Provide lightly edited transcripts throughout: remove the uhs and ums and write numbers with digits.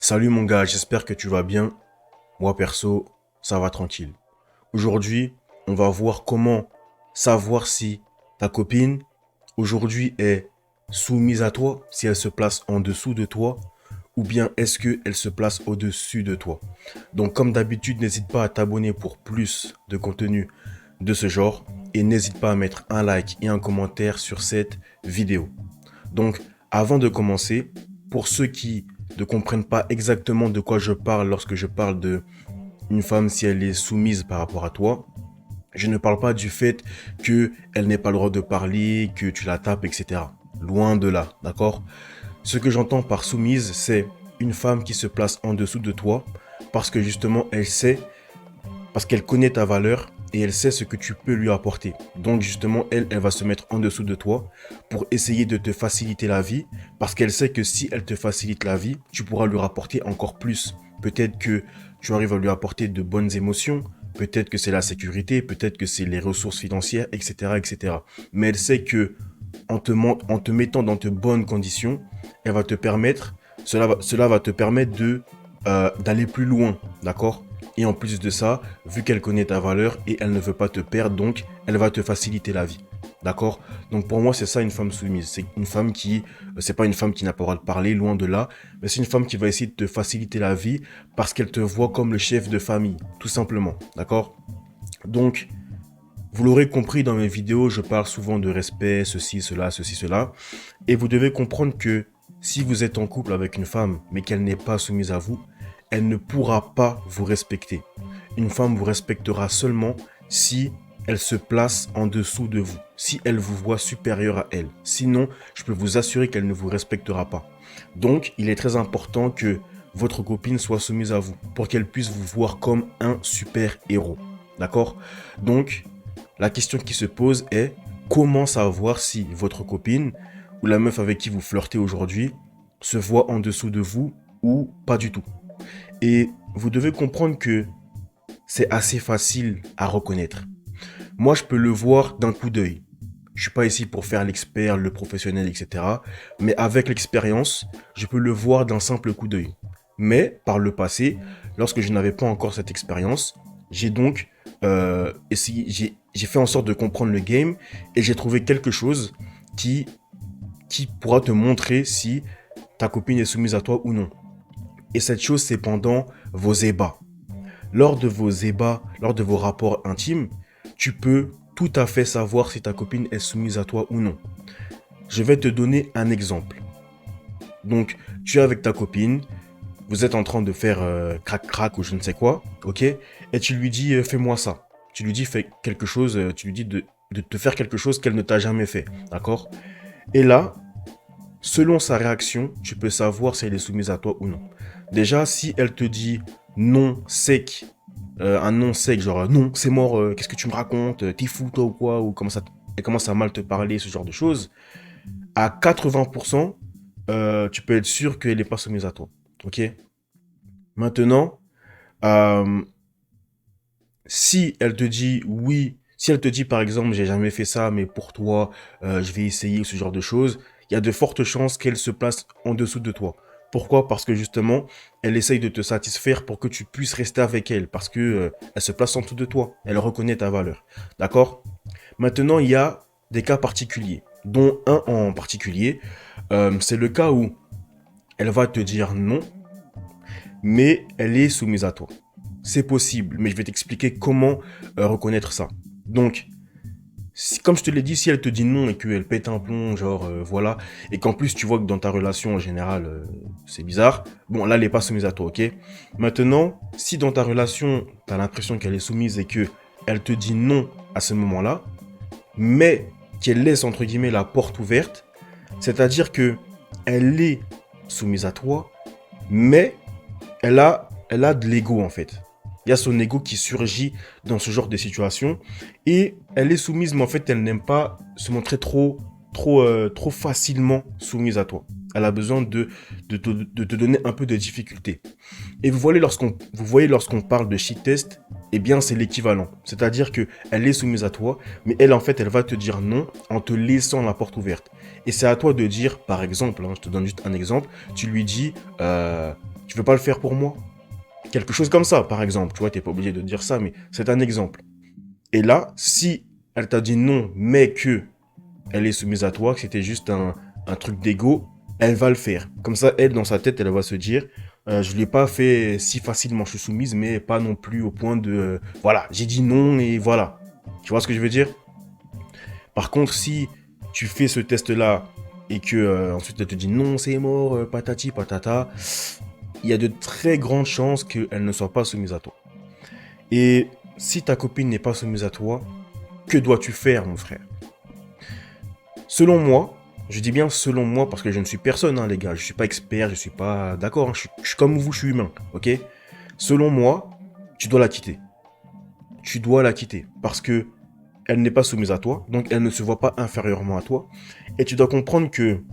Salut mon gars, j'espère que tu vas bien. Moi perso, ça va tranquille. Aujourd'hui, on va voir comment savoir si ta copine aujourd'hui est soumise à toi, si elle se place en dessous de toi, ou bien est-ce qu'elle se place au-dessus de toi. Donc comme d'habitude, n'hésite pas à t'abonner pour plus de contenu de ce genre et n'hésite pas à mettre un like et un commentaire sur cette vidéo. Donc, avant de commencer, pour ceux qui ne comprennent pas exactement de quoi je parle lorsque je parle de une femme si elle est soumise par rapport à toi, je ne parle pas du fait qu'elle n'ait pas le droit de parler, que tu la tapes, etc. Loin de là, d'accord? Ce que j'entends par soumise, c'est une femme qui se place en dessous de toi parce que justement elle sait, parce qu'elle connaît ta valeur et elle sait ce que tu peux lui apporter. Donc justement, elle va se mettre en dessous de toi pour essayer de te faciliter la vie, parce qu'elle sait que si elle te facilite la vie, tu pourras lui rapporter encore plus. Peut-être que tu arrives à lui apporter de bonnes émotions, peut-être que c'est la sécurité, peut-être que c'est les ressources financières, etc., etc. Mais elle sait que en te mettant dans de bonnes conditions, elle va te permettre, cela va te permettre d'aller plus loin, d'accord? Et en plus de ça, vu qu'elle connaît ta valeur et elle ne veut pas te perdre, donc elle va te faciliter la vie. D'accord? Donc pour moi, c'est ça une femme soumise. C'est une femme c'est pas une femme qui n'a pas le droit de parler, loin de là, mais c'est une femme qui va essayer de te faciliter la vie parce qu'elle te voit comme le chef de famille, tout simplement. D'accord? Donc, vous l'aurez compris dans mes vidéos, je parle souvent de respect, ceci, cela. Et vous devez comprendre que si vous êtes en couple avec une femme, mais qu'elle n'est pas soumise à vous, elle ne pourra pas vous respecter. Une femme vous respectera seulement si elle se place en dessous de vous, si elle vous voit supérieur à elle. Sinon, je peux vous assurer qu'elle ne vous respectera pas. Donc, il est très important que votre copine soit soumise à vous pour qu'elle puisse vous voir comme un super héros. D'accord? Donc, la question qui se pose est comment savoir si votre copine ou la meuf avec qui vous flirtez aujourd'hui se voit en dessous de vous ou pas du tout. Et vous devez comprendre que c'est assez facile à reconnaître. Moi, je peux le voir d'un coup d'œil. Je suis pas ici pour faire l'expert, le professionnel, etc. Mais avec l'expérience, je peux le voir d'un simple coup d'œil. Mais par le passé, lorsque je n'avais pas encore cette expérience, j'ai donc essayé, j'ai fait en sorte de comprendre le game et j'ai trouvé quelque chose qui, qui pourra te montrer si ta copine est soumise à toi ou non. Et cette chose, c'est pendant vos ébats. Lors de vos ébats, lors de vos rapports intimes, tu peux tout à fait savoir si ta copine est soumise à toi ou non. Je vais te donner un exemple. Donc, tu es avec ta copine, vous êtes en train de faire crac-crac ou je ne sais quoi, ok? Et tu lui dis, fais-moi ça. Tu lui dis, fais quelque chose, tu lui dis de te faire quelque chose qu'elle ne t'a jamais fait, d'accord? Et là, selon sa réaction, tu peux savoir si elle est soumise à toi ou non. Déjà, si elle te dit non sec, un non sec, genre non, c'est mort, qu'est-ce que tu me racontes, t'es fou toi ou quoi, ou elle commence à mal te parler, ce genre de choses, à 80%, tu peux être sûr qu'elle n'est pas soumise à toi. Ok? Maintenant, euh, si elle te dit oui, si elle te dit par exemple j'ai jamais fait ça, mais pour toi je vais essayer ce genre de choses, il y a de fortes chances qu'elle se place en dessous de toi. Pourquoi? Parce que justement, elle essaye de te satisfaire pour que tu puisses rester avec elle, parce que elle se place en dessous de toi, elle reconnaît ta valeur. D'accord? Maintenant, il y a des cas particuliers, dont un en particulier, c'est le cas où elle va te dire non, mais elle est soumise à toi. C'est possible, mais je vais t'expliquer comment reconnaître ça. Donc, comme je te l'ai dit, si elle te dit non et qu'elle pète un plomb, genre voilà, et qu'en plus tu vois que dans ta relation en général c'est bizarre, bon là elle n'est pas soumise à toi, ok? Maintenant, si dans ta relation tu as l'impression qu'elle est soumise et que elle te dit non à ce moment-là, mais qu'elle laisse entre guillemets la porte ouverte, c'est-à-dire que elle est soumise à toi, mais elle a de l'ego en fait. Il y a son ego qui surgit dans ce genre de situation et elle est soumise, mais en fait, elle n'aime pas se montrer trop facilement soumise à toi. Elle a besoin de te donner un peu de difficulté. Et vous voyez lorsqu'on parle de shit test, eh bien, c'est l'équivalent. C'est-à-dire que elle est soumise à toi, mais elle, en fait, elle va te dire non en te laissant la porte ouverte. Et c'est à toi de dire, par exemple, hein, je te donne juste un exemple, tu lui dis, Tu veux pas le faire pour moi? Quelque chose comme ça, par exemple. Tu vois, t'es pas obligé de dire ça, mais c'est un exemple. Et là, si elle t'a dit non, mais que elle est soumise à toi, que c'était juste un truc d'ego, elle va le faire. Comme ça, elle, dans sa tête, elle va se dire, je l'ai pas fait si facilement, je suis soumise, mais pas non plus au point de, voilà, j'ai dit non et voilà. Tu vois ce que je veux dire? Par contre, si tu fais ce test-là et que ensuite elle te dit non, c'est mort, patati patata, il y a de très grandes chances qu'elle ne soit pas soumise à toi. Et si ta copine n'est pas soumise à toi, que dois-tu faire, mon frère? Selon moi, je dis bien selon moi parce que je ne suis personne, hein, les gars. Je suis pas expert, je suis pas d'accord. Hein, je suis comme vous, je suis humain, ok? Selon moi, tu dois la quitter. Tu dois la quitter parce que elle n'est pas soumise à toi, donc elle ne se voit pas inférieurement à toi. Et tu dois comprendre que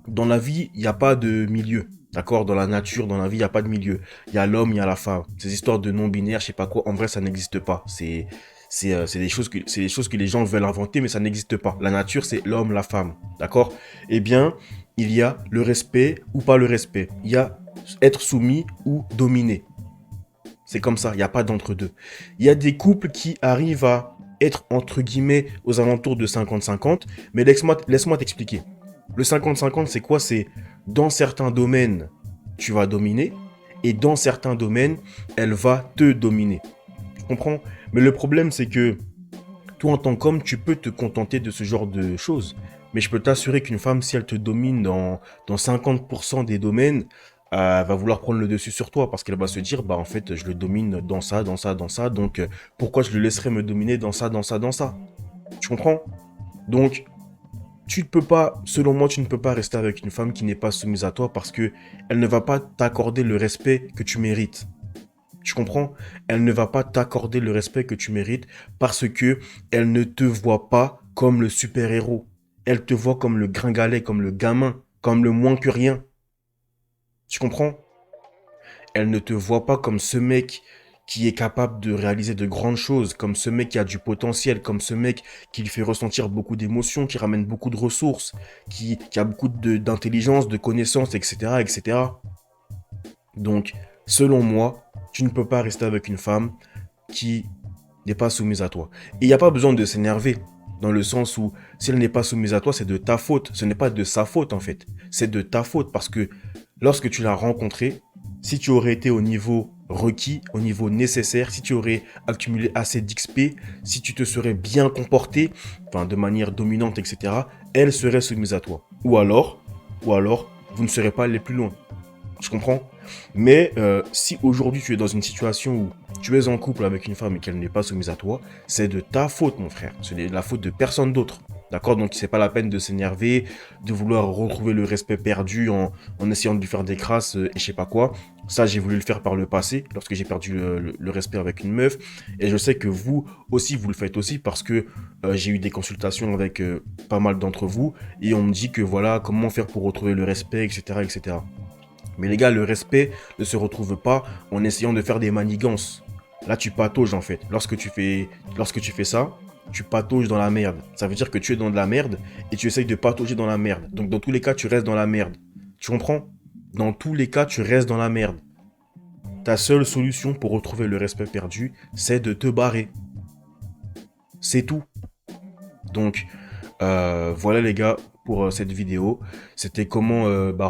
dans la vie, il n'y a pas de milieu. D'accord? Dans la nature, dans la vie, il n'y a pas de milieu. Il y a l'homme, il y a la femme. Ces histoires de non-binaire, je sais pas quoi, en vrai, ça n'existe pas. C'est des choses que les gens veulent inventer, mais ça n'existe pas. La nature, c'est l'homme, la femme. D'accord? Eh bien, il y a le respect ou pas le respect. Il y a être soumis ou dominé. C'est comme ça, il n'y a pas d'entre-deux. Il y a des couples qui arrivent à être, entre guillemets, aux alentours de 50-50, mais laisse-moi t'expliquer. Le 50-50, c'est quoi? C'est dans certains domaines, tu vas dominer, et dans certains domaines, elle va te dominer. Tu comprends? Mais le problème, c'est que toi, en tant qu'homme, tu peux te contenter de ce genre de choses. Mais je peux t'assurer qu'une femme, si elle te domine dans 50% des domaines, va vouloir prendre le dessus sur toi parce qu'elle va se dire, bah en fait, je le domine dans ça, dans ça, dans ça, donc pourquoi je le laisserais me dominer dans ça, dans ça, dans ça? Tu comprends? Donc, tu ne peux pas, selon moi, tu ne peux pas rester avec une femme qui n'est pas soumise à toi parce que elle ne va pas t'accorder le respect que tu mérites. Tu comprends? Elle ne va pas t'accorder le respect que tu mérites parce que elle ne te voit pas comme le super-héros. Elle te voit comme le gringalet, comme le gamin, comme le moins que rien. Tu comprends? Elle ne te voit pas comme ce mec qui est capable de réaliser de grandes choses, comme ce mec qui a du potentiel, comme ce mec qui lui fait ressentir beaucoup d'émotions, qui ramène beaucoup de ressources, qui a beaucoup d'intelligence, de connaissances, etc., etc. Donc, selon moi, tu ne peux pas rester avec une femme qui n'est pas soumise à toi. Et il n'y a pas besoin de s'énerver, dans le sens où si elle n'est pas soumise à toi, c'est de ta faute. Ce n'est pas de sa faute, en fait. C'est de ta faute, parce que lorsque tu l'as rencontrée, si tu aurais été au niveau requis, au niveau nécessaire, si tu aurais accumulé assez d'XP, si tu te serais bien comporté, enfin de manière dominante, etc., elle serait soumise à toi. Ou alors, vous ne serez pas allé plus loin. Je comprends. Mais si aujourd'hui tu es dans une situation où tu es en couple avec une femme et qu'elle n'est pas soumise à toi, c'est de ta faute, mon frère. Ce n'est la faute de personne d'autre. D'accord? Donc c'est pas la peine de s'énerver, de vouloir retrouver le respect perdu en essayant de lui faire des crasses et je sais pas quoi. Ça, j'ai voulu le faire par le passé, lorsque j'ai perdu le respect avec une meuf. Et je sais que vous aussi, vous le faites aussi parce que j'ai eu des consultations avec pas mal d'entre vous et on me dit que voilà, comment faire pour retrouver le respect, etc., etc. Mais les gars, le respect ne se retrouve pas en essayant de faire des manigances. Là, tu patauges en fait. Lorsque tu fais ça, tu patauges dans la merde. Ça veut dire que tu es dans de la merde et tu essayes de patauger dans la merde. Donc dans tous les cas, tu restes dans la merde. Tu comprends? Dans tous les cas, tu restes dans la merde. Ta seule solution pour retrouver le respect perdu, c'est de te barrer. C'est tout. Donc, voilà les gars pour cette vidéo. C'était comment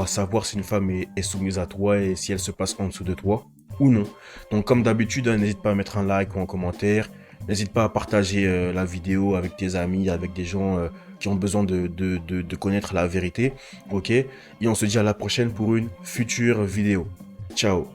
savoir si une femme est soumise à toi et si elle se place en dessous de toi ou non. Donc comme d'habitude, hein, n'hésite pas à mettre un like ou un commentaire. N'hésite pas à partager la vidéo avec tes amis, avec des gens qui ont besoin de connaître la vérité. Ok? Et on se dit à la prochaine pour une future vidéo. Ciao!